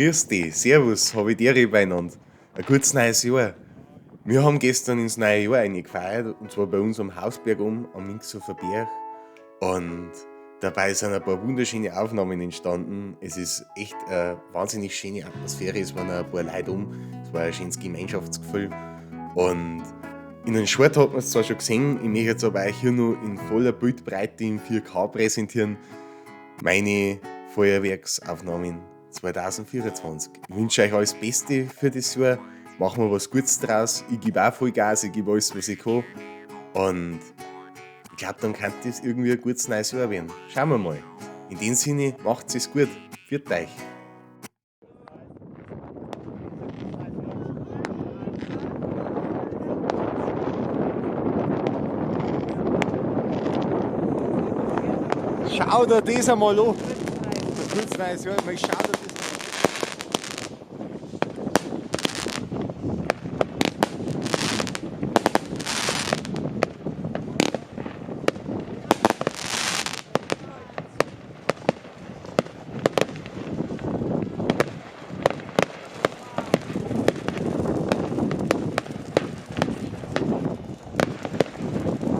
Grüß dich, Servus, habe ich dir beieinander. Ein gutes neues Jahr. Wir haben gestern ins neue Jahr eingefeiert, und zwar bei uns am Hausberg am Minxhofer Berg. Und dabei sind ein paar wunderschöne Aufnahmen entstanden. Es ist echt eine wahnsinnig schöne Atmosphäre, es waren ein paar Leute es war ein schönes Gemeinschaftsgefühl. Und in den Short hat man es zwar schon gesehen, ich möchte jetzt aber euch hier nur in voller Bildbreite im 4K präsentieren. Meine Feuerwerksaufnahmen 2024. Ich wünsche euch alles Beste für das Jahr. Machen wir was Gutes draus. Ich gebe auch voll Gas, ich gebe alles, was ich kann. Und ich glaube, dann kann das irgendwie ein gutes neues Jahr werden. Schauen wir mal. In dem Sinne, macht es gut. Viert euch. Schau dir das einmal an. Ein gutes neues Jahr. Schau dir das einmal an.